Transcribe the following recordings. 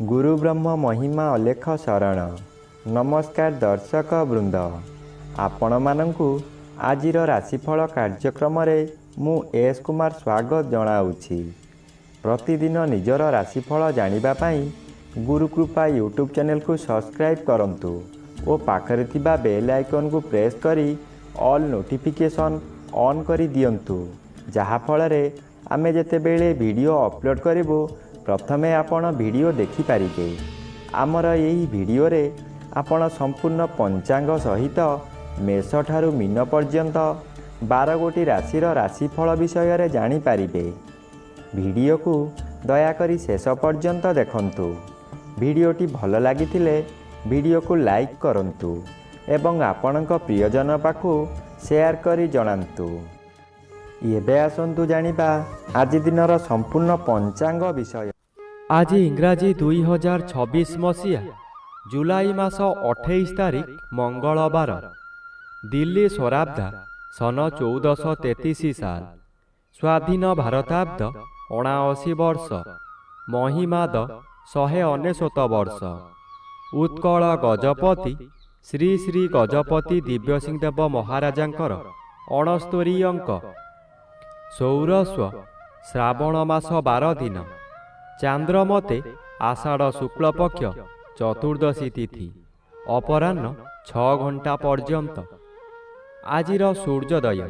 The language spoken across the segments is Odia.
गुरु ब्रह्म महिमा अलेख शरण। नमस्कार दर्शक वृंद, आपण मानंकु आजिर राशिफल कार्यक्रम मु एस कुमार स्वागत जनाऊँगी। प्रतिदिन निजर राशिफल जानिबा पाई गुरुकृपा यूट्यूब चैनल को सब्सक्राइब करंतु और पाखरे थिबा बेल आइकन को प्रेस करी ऑल नोटिफिकेशन ऑन करी दियंतु, जहा फଳରେ आमे जेतेबेले वीडियो अपलोड करिवो प्रथमे आपण वीडियो देखि पारिबे। आमर यही वीडियो रे आपण संपूर्ण पंचांग सहित मेष ठारू मीन पर्यंत 12 गोटी राशिर राशिफल विषय रे जानि पारिबे। वीडियो को दयाकरी शेष पर्यंत देखंतु। वीडियोटी भल लागिथिले वीडियो को लाइक करंतु एवं आपणक प्रियजन पाखु शेयर करी जणांतु। एबे आसंतु जानिबा आज दिनर संपूर्ण पंचांग विषय। आज इंग्राजी 2026 मसीहा जुलाई मास 28 तारिख मंगलवार, दिल्ली स्वराब्दा सन 1433 साल, स्वाधीन भारताब्द 79 वर्ष, महिमाद 199 वर्ष। उत्कल गजपति श्री श्री गजपति दिव्यसिंहदेव महाराजांकर 69 अंक। सौरस्व श्रावण मास 12 दिन, चांद्रमते आषाढ़ शुक्ल पक्ष चतुर्दशी तिथि, अपराह्न 6 घंटा पर्यंत। आजिर सूर्योदय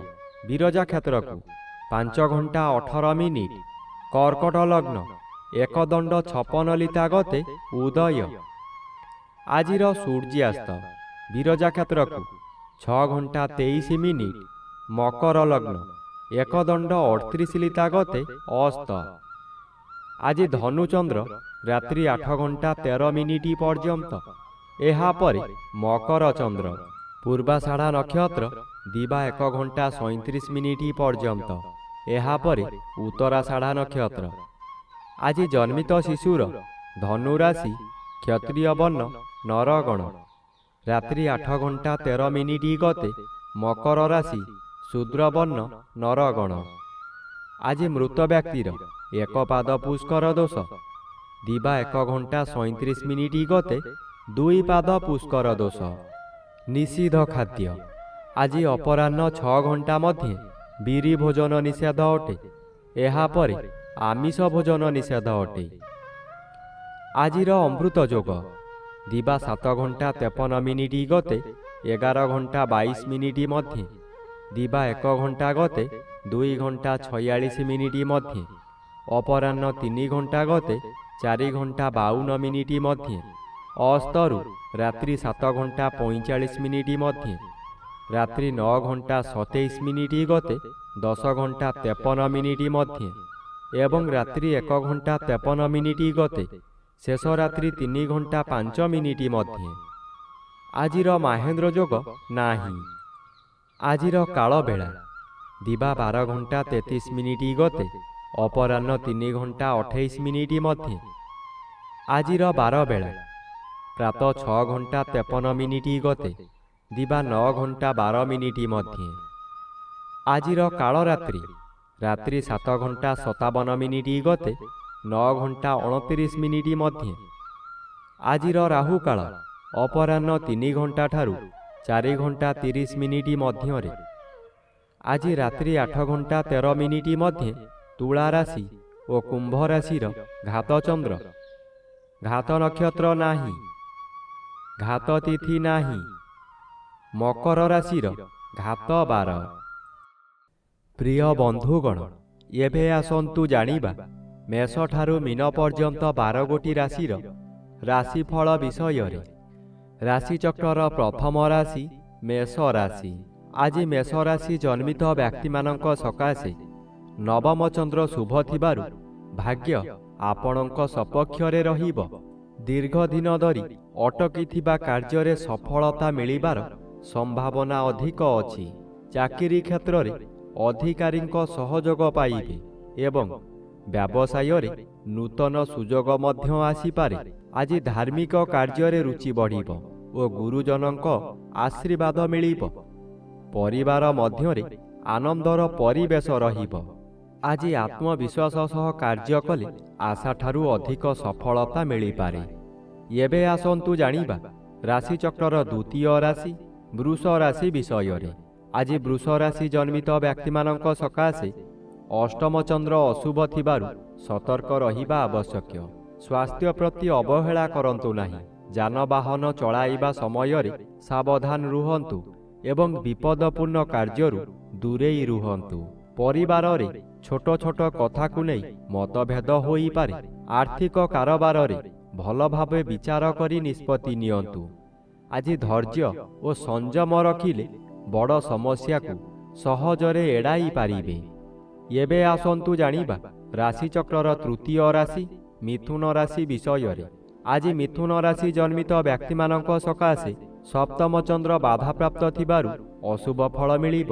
विरजा क्षेत्र को 5 घंटा 18 मिनिट, कर्कट लग्न 1 दंड 56 लिता गते उदय। आजिर सूर्यास्त विरजा क्षेत्र को 6 घंटा 23 मिनिट, मकर लग्न 1 दंड 38 लिता गते अस्त। आज धनुचंद्र रात्रि 8 घंटा 13 मिनिट पर्यंत। एहा परे मकर चंद्र, पूर्वाषाढ़ा नक्षत्र दिवा 1 घंटा 37 मिनिट पर्यंत। एहा परे उत्तराषाढ़ा नक्षत्र। आज जन्मित शिशुर धनु राशि, क्षत्रिय वर्ण नरगण, रात्रि 8 घंटा 13 मिनिट गते मकर राशि, शूद्र वर्ण नरगण। आज मृत व्यक्तिर 1 पाद पुष्कर दोष, दिवा 1 घंटा 37 मिनिट गते 2 पाद पुष्कर दोष। निषिद्ध खाद्य आज अपराह्न 6 घंटा मध्य बीरी भोजन निषेध अटे। एहा परे आमिष भोजन निषेध अटे। आजिर अमृत योग दिवा 7 घंटा 53 मिनिट गते 11 घंटा 22 मिनिट मध्य, दिवा 1 घंटा गते 2 घंटा 46 मिनिट मध्य, अपराह्न 3 घंटा गते 4 घंटा 52 मिनिट मध्य, अस्तरु रात्रि 7 घंटा 45 मिनिट मध्य, रात्रि 9 घंटा 27 मिनिट गते 10 घंटा 53 मिनिट मध्य, एवं रात्रि 1 घंटा 53 मिनिट गते शेष रात्रि 3 घंटा 5 मिनिट मध्य। आजिर महेंद्र योग नाही। आजिर काल बेला दिवा 12 घंटा 33 मिनिट गते अपराह्न 3 घंटा 28 मिनिट मध्य। आजिर 12 बेला प्रातः 6 घंटा 53 मिनिट गते दिवा 9 घंटा 12 मिनिट मध्य। आजिर काल रात्रि रात्रि 7 घंटा 57 मिनिट गते 9 घंटा 29 मिनिट मध्य। आजिर राहु काल अपराह्न 3 घंटा ठारू 4 घंटा 30 मिनिट मध्य। आज रात्रि 8 घंटा 13 मिनिट मध्य तुला राशि और कुंभ राशिर घात चंद्र, घात नक्षत्र नाही, घात तिथि नाही, मकर राशिर घात 12। प्रिय बंधुगण, एबे आसंतु जानिबा मेष ठारू मीन पर्यंत 12 गोटी राशिर राशिफल विषय रे। राशिचक्र प्रथम राशि मेष राशि। आज मेष राशि जन्मित व्यक्ति मानक सकाशे नवम चंद्र शुभ थिबारु भाग्य आपणक सपक्षरे रहिब। दीर्घ दिन धरी अटकी थिबा कार्य रे सफलता मिलिबार संभावना अधिक अछि। चाकरी क्षेत्र रे अधिकारीक सहयोग पाइबे एवं व्यवसाय रे नूतन सुजोग मध्य आसीपारे। आज धार्मिक कार्य रे रुचि बढ़िब और गुरुजनक आशीर्वाद मिलिब। परिवार मध्य रे आनंदर परिवेश रहिब। ଆଜି ଆତ୍ମବିଶ୍ୱାସ ସହ କାର୍ଯ୍ୟ କଲେ ଆଶାଠାରୁ ଅଧିକ ସଫଳତା ମିଳିପାରେ। ଏବେ ଆସନ୍ତୁ ଜାଣିବା ରାଶିଚକ୍ରର ଦ୍ୱିତୀୟ ରାଶି ବୃଷ ରାଶି ବିଷୟରେ। ଆଜି ବୃଷ ରାଶି ଜନ୍ମିତ ବ୍ୟକ୍ତିମାନଙ୍କ ସକାଶେ ଅଷ୍ଟମ ଚନ୍ଦ୍ର ଅଶୁଭ ଥିବାରୁ ସତର୍କ ରହିବା ଆବଶ୍ୟକ। ସ୍ୱାସ୍ଥ୍ୟ ପ୍ରତି ଅବହେଳା କରନ୍ତୁ ନାହିଁ। ଯାନବାହନ ଚଳାଇବା ସମୟରେ ସାବଧାନ ରୁହନ୍ତୁ ଏବଂ ବିପଦପୂର୍ଣ୍ଣ କାର୍ଯ୍ୟରୁ ଦୂରେଇ ରୁହନ୍ତୁ। ପରିବାରରେ ଛୋଟ ଛୋଟ କଥାକୁ ନେଇ ମତଭେଦ ହୋଇପାରେ। ଆର୍ଥିକ କାରବାରରେ ଭଲ ଭାବେ ବିଚାର କରି ନିଷ୍ପତ୍ତି ନିଅନ୍ତୁ। ଆଜି ଧୈର୍ଯ୍ୟ ଓ ସଂଯମ ରଖିଲେ ବଡ଼ ସମସ୍ୟାକୁ ସହଜରେ ଏଡ଼ାଇ ପାରିବେ। ଏବେ ଆସନ୍ତୁ ଜାଣିବା ରାଶିଚକ୍ରର ତୃତୀୟ ରାଶି ମିଥୁନ ରାଶି ବିଷୟରେ। ଆଜି ମିଥୁନ ରାଶି ଜନ୍ମିତ ବ୍ୟକ୍ତିମାନଙ୍କ ସକାଶେ ସପ୍ତମ ଚନ୍ଦ୍ର ବାଧାପ୍ରାପ୍ତ ଥିବାରୁ ଅଶୁଭ ଫଳ ମିଳିବ।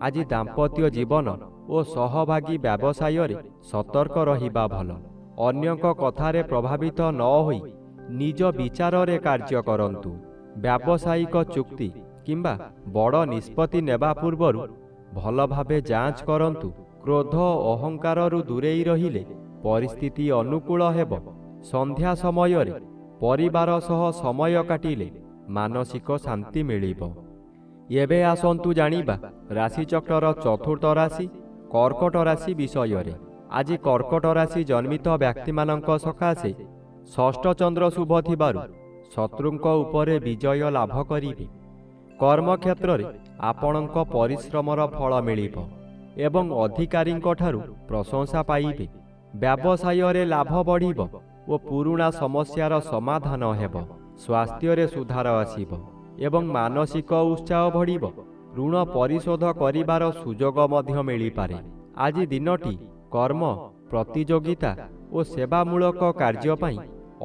ଆଜି ଦାମ୍ପତ୍ୟ ଜୀବନ ଓ ସହଭାଗୀ ବ୍ୟବସାୟରେ ସତର୍କ ରହିବା ଭଲ। ଅନ୍ୟଙ୍କ କଥାରେ ପ୍ରଭାବିତ ନ ହୋଇ ନିଜ ବିଚାରରେ କାର୍ଯ୍ୟ କରନ୍ତୁ। ବ୍ୟାବସାୟିକ ଚୁକ୍ତି କିମ୍ବା ବଡ଼ ନିଷ୍ପତ୍ତି ନେବା ପୂର୍ବରୁ ଭଲ ଭାବେ ଯାଞ୍ଚ କରନ୍ତୁ। କ୍ରୋଧ ଓ ଅହଙ୍କାରରୁ ଦୂରେଇ ରହିଲେ ପରିସ୍ଥିତି ଅନୁକୂଳ ହେବ। ସନ୍ଧ୍ୟା ସମୟରେ ପରିବାର ସହ ସମୟ କାଟିଲେ ମାନସିକ ଶାନ୍ତି ମିଳିବ। ଏବେ ଆସନ୍ତୁ ଜାଣିବା ରାଶିଚକ୍ରର ଚତୁର୍ଥ ରାଶି କର୍କଟ ରାଶି ବିଷୟରେ। ଆଜି କର୍କଟ ରାଶି ଜନ୍ମିତ ବ୍ୟକ୍ତିମାନଙ୍କ ସକାଶେ ଷଷ୍ଠ ଚନ୍ଦ୍ର ଶୁଭ ଥିବାରୁ ଶତ୍ରୁଙ୍କ ଉପରେ ବିଜୟ ଲାଭ କରିବେ। କର୍ମକ୍ଷେତ୍ରରେ ଆପଣଙ୍କ ପରିଶ୍ରମର ଫଳ ମିଳିବ ଏବଂ ଅଧିକାରୀଙ୍କ ଠାରୁ ପ୍ରଶଂସା ପାଇବେ। ବ୍ୟବସାୟରେ ଲାଭ ବଢ଼ିବ ଓ ପୁରୁଣା ସମସ୍ୟାର ସମାଧାନ ହେବ। ସ୍ୱାସ୍ଥ୍ୟରେ ସୁଧାର ଆସିବ ଏବଂ ମାନସିକ ଉତ୍ସାହ ବଢ଼ିବ। ଋଣ ପରିଶୋଧ କରିବାର ସୁଯୋଗ ମଧ୍ୟ ମିଳିପାରେ। ଆଜି ଦିନଟି କର୍ମ, ପ୍ରତିଯୋଗିତା ଓ ସେବାମୂଳକ କାର୍ଯ୍ୟ ପାଇଁ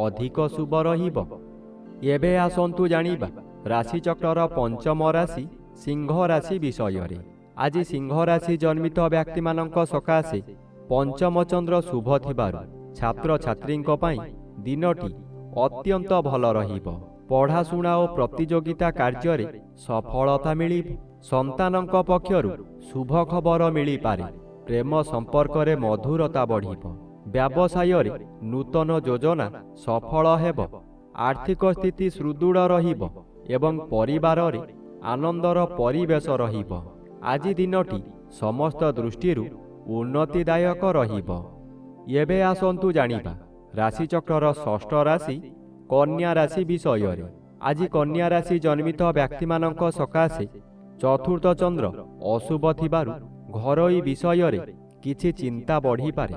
ଅଧିକ ଶୁଭ ରହିବ। ଏବେ ଆସନ୍ତୁ ଜାଣିବା ରାଶିଚକ୍ରର ପଞ୍ଚମ ରାଶି ସିଂହ ରାଶି ବିଷୟରେ। ଆଜି ସିଂହ ରାଶି ଜନ୍ମିତ ବ୍ୟକ୍ତିମାନଙ୍କ ସକାଶେ ପଞ୍ଚମ ଚନ୍ଦ୍ର ଶୁଭ ଥିବାରୁ ଛାତ୍ରଛାତ୍ରୀଙ୍କ ପାଇଁ ଦିନଟି ଅତ୍ୟନ୍ତ ଭଲ ରହିବ। ପଢ଼ାଶୁଣା ଓ ପ୍ରତିଯୋଗିତା କାର୍ଯ୍ୟରେ ସଫଳତା ମିଳିବ। ସନ୍ତାନଙ୍କ ପକ୍ଷରୁ ଶୁଭ ଖବର ମିଳିପାରେ। ପ୍ରେମ ସମ୍ପର୍କରେ ମଧୁରତା ବଢ଼ିବ। ବ୍ୟବସାୟରେ ନୂତନ ଯୋଜନା ସଫଳ ହେବ। ଆର୍ଥିକ ସ୍ଥିତି ସୁଦୃଢ଼ ରହିବ ଏବଂ ପରିବାରରେ ଆନନ୍ଦର ପରିବେଶ ରହିବ। ଆଜି ଦିନଟି ସମସ୍ତ ଦୃଷ୍ଟିରୁ ଉନ୍ନତିଦାୟକ ରହିବ। ଏବେ ଆସନ୍ତୁ ଜାଣିବା ରାଶିଚକ୍ରର ଷଷ୍ଠ ରାଶି କନ୍ୟା ରାଶି ବିଷୟରେ। ଆଜି କନ୍ୟା ରାଶି ଜନ୍ମିତ ବ୍ୟକ୍ତିମାନଙ୍କ ସକାଶେ ଚତୁର୍ଥ ଚନ୍ଦ୍ର ଅଶୁଭ ଥିବାରୁ ଘରୋଇ ବିଷୟରେ କିଛି ଚିନ୍ତା ବଢ଼ିପାରେ।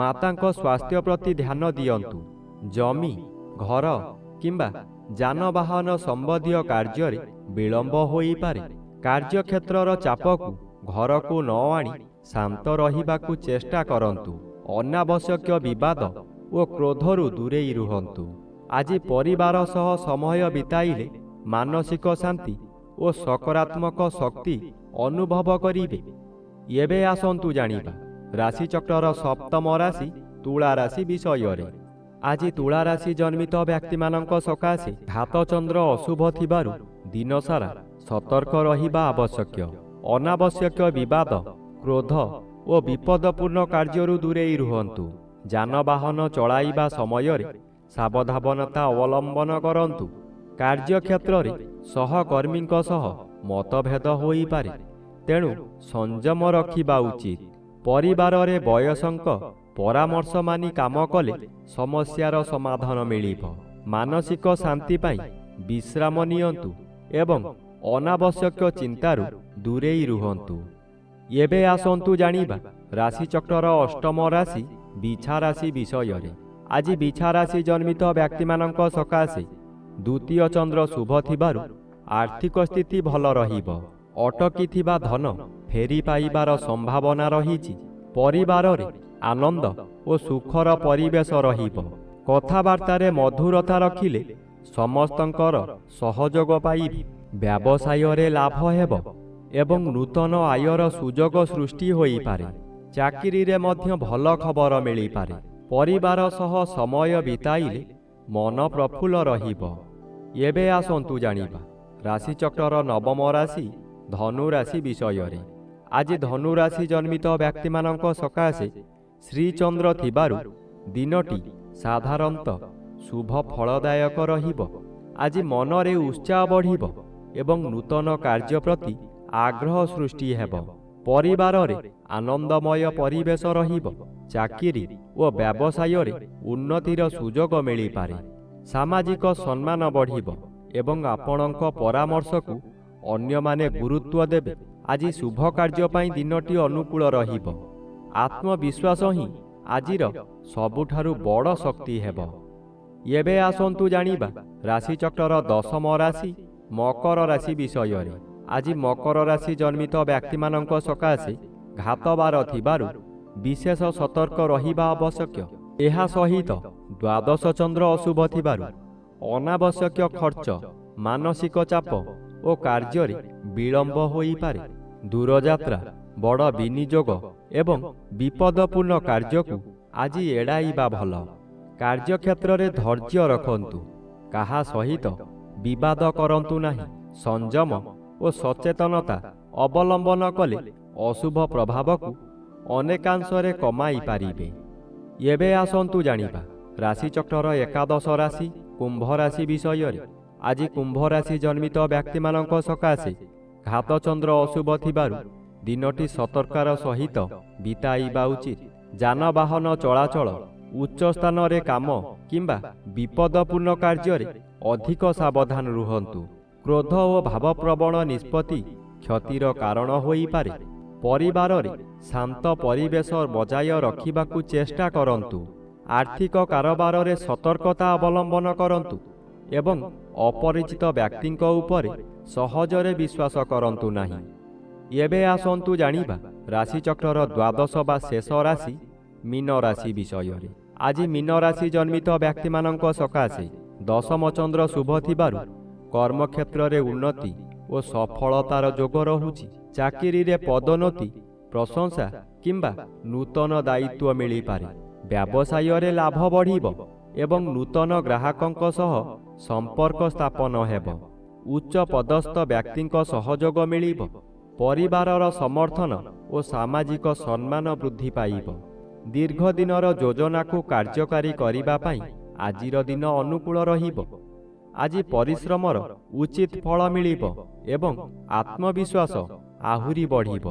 ମାତାଙ୍କ ସ୍ୱାସ୍ଥ୍ୟ ପ୍ରତି ଧ୍ୟାନ ଦିଅନ୍ତୁ। ଜମି, ଘର କିମ୍ବା ଯାନବାହନ ସମ୍ବନ୍ଧୀୟ କାର୍ଯ୍ୟରେ ବିଳମ୍ବ ହୋଇପାରେ। କାର୍ଯ୍ୟକ୍ଷେତ୍ରର ଚାପକୁ ଘରକୁ ନ ଆଣି ଶାନ୍ତ ରହିବାକୁ ଚେଷ୍ଟା କରନ୍ତୁ। ଅନାବଶ୍ୟକ ବିବାଦ ଓ କ୍ରୋଧରୁ ଦୂରେଇ ରୁହନ୍ତୁ। ଆଜି ପରିବାର ସହ ସମୟ ବିତାଇଲେ ମାନସିକ ଶାନ୍ତି ଓ ସକାରାତ୍ମକ ଶକ୍ତି ଅନୁଭବ କରିବେ। ଏବେ ଆସନ୍ତୁ ଜାଣିବା ରାଶିଚକ୍ରର ସପ୍ତମ ରାଶି ତୁଳା ରାଶି ବିଷୟରେ। ଆଜି ତୁଳା ରାଶି ଜନ୍ମିତ ବ୍ୟକ୍ତିମାନଙ୍କ ସକାଶେ ଘାତଚନ୍ଦ୍ର ଅଶୁଭ ଥିବାରୁ ଦିନସାରା ସତର୍କ ରହିବା ଆବଶ୍ୟକ। ଅନାବଶ୍ୟକ ବିବାଦ, କ୍ରୋଧ ଓ ବିପଦପୂର୍ଣ୍ଣ କାର୍ଯ୍ୟରୁ ଦୂରେଇ ରୁହନ୍ତୁ। ଯାନବାହନ ଚଳାଇବା ସମୟରେ ସାବଧାନତା ଅବଲମ୍ବନ କରନ୍ତୁ। କାର୍ଯ୍ୟକ୍ଷେତ୍ରରେ ସହକର୍ମୀଙ୍କ ସହ ମତଭେଦ ହୋଇପାରେ, ତେଣୁ ସଂଯମ ରଖିବା ଉଚିତ। ପରିବାରରେ ବୟସଙ୍କ ପରାମର୍ଶ ମାନି କାମ କଲେ ସମସ୍ୟାର ସମାଧାନ ମିଳିବ। ମାନସିକ ଶାନ୍ତି ପାଇଁ ବିଶ୍ରାମ ନିଅନ୍ତୁ ଏବଂ ଅନାବଶ୍ୟକ ଚିନ୍ତାରୁ ଦୂରେଇ ରୁହନ୍ତୁ। ଏବେ ଆସନ୍ତୁ ଜାଣିବା ରାଶିଚକ୍ରର ଅଷ୍ଟମ ରାଶି ବିଛା ରାଶି ବିଷୟରେ। ଆଜି ବିଛା ରାଶି ଜନ୍ମିତ ବ୍ୟକ୍ତିମାନଙ୍କ ସକାଶେ ଦ୍ୱିତୀୟ ଚନ୍ଦ୍ର ଶୁଭ ଥିବାରୁ ଆର୍ଥିକ ସ୍ଥିତି ଭଲ ରହିବ। ଅଟକିଥିବା ଧନ ଫେରି ପାଇବାର ସମ୍ଭାବନା ରହିଛି। ପରିବାରରେ ଆନନ୍ଦ ଓ ସୁଖର ପରିବେଶ ରହିବ। କଥାବାର୍ତ୍ତାରେ ମଧୁରତା ରଖିଲେ ସମସ୍ତଙ୍କର ସହଯୋଗ ପାଇବେ। ବ୍ୟବସାୟରେ ଲାଭ ହେବ ଏବଂ ନୂତନ ଆୟର ସୁଯୋଗ ସୃଷ୍ଟି ହୋଇପାରେ। ଚାକିରିରେ ମଧ୍ୟ ଭଲ ଖବର ମିଳିପାରେ। ପରିବାର ସହ ସମୟ ବିତାଇଲେ ମନ ପ୍ରଫୁଲ୍ଲ ରହିବ। ଏବେ ଆସନ୍ତୁ ଜାଣିବା ରାଶିଚକ୍ରର ନବମ ରାଶି ଧନୁ ରାଶି ବିଷୟରେ। ଆଜି ଧନୁରାଶି ଜନ୍ମିତ ବ୍ୟକ୍ତିମାନଙ୍କ ସକାଶେ ଶ୍ରୀଚନ୍ଦ୍ର ଥିବାରୁ ଦିନଟି ସାଧାରଣତଃ ଶୁଭ ଫଳଦାୟକ ରହିବ। ଆଜି ମନରେ ଉତ୍ସାହ ବଢ଼ିବ ଏବଂ ନୂତନ କାର୍ଯ୍ୟ ପ୍ରତି ଆଗ୍ରହ ସୃଷ୍ଟି ହେବ। ପରିବାରରେ ଆନନ୍ଦମୟ ପରିବେଶ ରହିବ। ଚାକିରି ଓ ବ୍ୟବସାୟରେ ଉନ୍ନତିର ସୁଯୋଗ ମିଳିପାରେ। ସାମାଜିକ ସମ୍ମାନ ବଢ଼ିବ ଏବଂ ଆପଣଙ୍କ ପରାମର୍ଶକୁ ଅନ୍ୟମାନେ ଗୁରୁତ୍ୱ ଦେବେ। ଆଜି ଶୁଭ କାର୍ଯ୍ୟ ପାଇଁ ଦିନଟି ଅନୁକୂଳ ରହିବ। ଆତ୍ମବିଶ୍ୱାସ ହିଁ ଆଜିର ସବୁଠାରୁ ବଡ଼ ଶକ୍ତି ହେବ। ଏବେ ଆସନ୍ତୁ ଜାଣିବା ରାଶିଚକ୍ରର ଦଶମ ରାଶି ମକର ରାଶି ବିଷୟରେ। ଆଜି ମକର ରାଶି ଜନ୍ମିତ ବ୍ୟକ୍ତିମାନଙ୍କ ସକାଶେ ଘାତବାର ଥିବାରୁ ବିଶେଷ ସତର୍କ ରହିବା ଆବଶ୍ୟକ। ଏହା ସହିତ ଦ୍ୱାଦଶ ଚନ୍ଦ୍ର ଅଶୁଭ ଥିବାରୁ ଅନାବଶ୍ୟକ ଖର୍ଚ୍ଚ, ମାନସିକ ଚାପ ଓ କାର୍ଯ୍ୟରେ ବିଳମ୍ବ ହୋଇପାରେ। ଦୂରଯାତ୍ରା, ବଡ଼ ବିନିଯୋଗ ଏବଂ ବିପଦପୂର୍ଣ୍ଣ କାର୍ଯ୍ୟକୁ ଆଜି ଏଡ଼ାଇବା ଭଲ। କାର୍ଯ୍ୟକ୍ଷେତ୍ରରେ ଧୈର୍ଯ୍ୟ ରଖନ୍ତୁ। କାହା ସହିତ ବିବାଦ କରନ୍ତୁ ନାହିଁ। ସଂଯମ ଓ ସଚେତନତା ଅବଲମ୍ବନ କଲେ ଅଶୁଭ ପ୍ରଭାବକୁ ଅନେକାଂଶରେ କମାଇ ପାରିବେ। ଏବେ ଆସନ୍ତୁ ଜାଣିବା ରାଶିଚକ୍ରର ଏକାଦଶ ରାଶି କୁମ୍ଭ ରାଶି ବିଷୟରେ। ଆଜି କୁମ୍ଭ ରାଶି ଜନ୍ମିତ ବ୍ୟକ୍ତିମାନଙ୍କ ସକାଶେ ଘାତଚନ୍ଦ୍ର ଅଶୁଭ ଥିବାରୁ ଦିନଟି ସତର୍କତାର ସହିତ ବିତାଇବା ଉଚିତ। ଯାନବାହନ ଚଳାଚଳ, ଉଚ୍ଚ ସ୍ଥାନରେ କାମ କିମ୍ବା ବିପଦପୂର୍ଣ୍ଣ କାର୍ଯ୍ୟରେ ଅଧିକ ସାବଧାନ ରୁହନ୍ତୁ। କ୍ରୋଧ ଓ ଭାବପ୍ରବଣ ନିଷ୍ପତ୍ତି କ୍ଷତିର କାରଣ ହୋଇପାରେ। ପରିବାରରେ ଶାନ୍ତ ପରିବେଶ ବଜାୟ ରଖିବାକୁ ଚେଷ୍ଟା କରନ୍ତୁ। ଆର୍ଥିକ କାରବାରରେ ସତର୍କତା ଅବଲମ୍ବନ କରନ୍ତୁ ଏବଂ ଅପରିଚିତ ବ୍ୟକ୍ତିଙ୍କ ଉପରେ ସହଜରେ ବିଶ୍ୱାସ କରନ୍ତୁ ନାହିଁ। ଏବେ ଆସନ୍ତୁ ଜାଣିବା ରାଶିଚକ୍ରର ଦ୍ୱାଦଶ ବା ଶେଷ ରାଶି ମୀନ ରାଶି ବିଷୟରେ। ଆଜି ମୀନ ରାଶି ଜନ୍ମିତ ବ୍ୟକ୍ତିମାନଙ୍କ ସକାଶେ ଦଶମ ଚନ୍ଦ୍ର ଶୁଭ ଥିବାରୁ କର୍ମକ୍ଷେତ୍ରରେ ଉନ୍ନତି ଓ ସଫଳତାର ଯୋଗ ରହୁଛି। ଚାକିରିରେ ପଦୋନ୍ନତି, ପ୍ରଶଂସା କିମ୍ବା ନୂତନ ଦାୟିତ୍ୱ ମିଳିପାରେ। ବ୍ୟବସାୟରେ ଲାଭ ବଢ଼ିବ ଏବଂ ନୂତନ ଗ୍ରାହକଙ୍କ ସହ ସମ୍ପର୍କ ସ୍ଥାପନ ହେବ। ଉଚ୍ଚ ପଦସ୍ଥ ବ୍ୟକ୍ତିଙ୍କ ସହଯୋଗ ମିଳିବ। ପରିବାରର ସମର୍ଥନ ଓ ସାମାଜିକ ସମ୍ମାନ ବୃଦ୍ଧି ପାଇବ। ଦୀର୍ଘ ଦିନର ଯୋଜନାକୁ କାର୍ଯ୍ୟକାରୀ କରିବା ପାଇଁ ଆଜିର ଦିନ ଅନୁକୂଳ ରହିବ। ଆଜି ପରିଶ୍ରମର ଉଚିତ ଫଳ ମିଳିବ ଏବଂ ଆତ୍ମବିଶ୍ୱାସ ଆହୁରି ବଢ଼ିବ।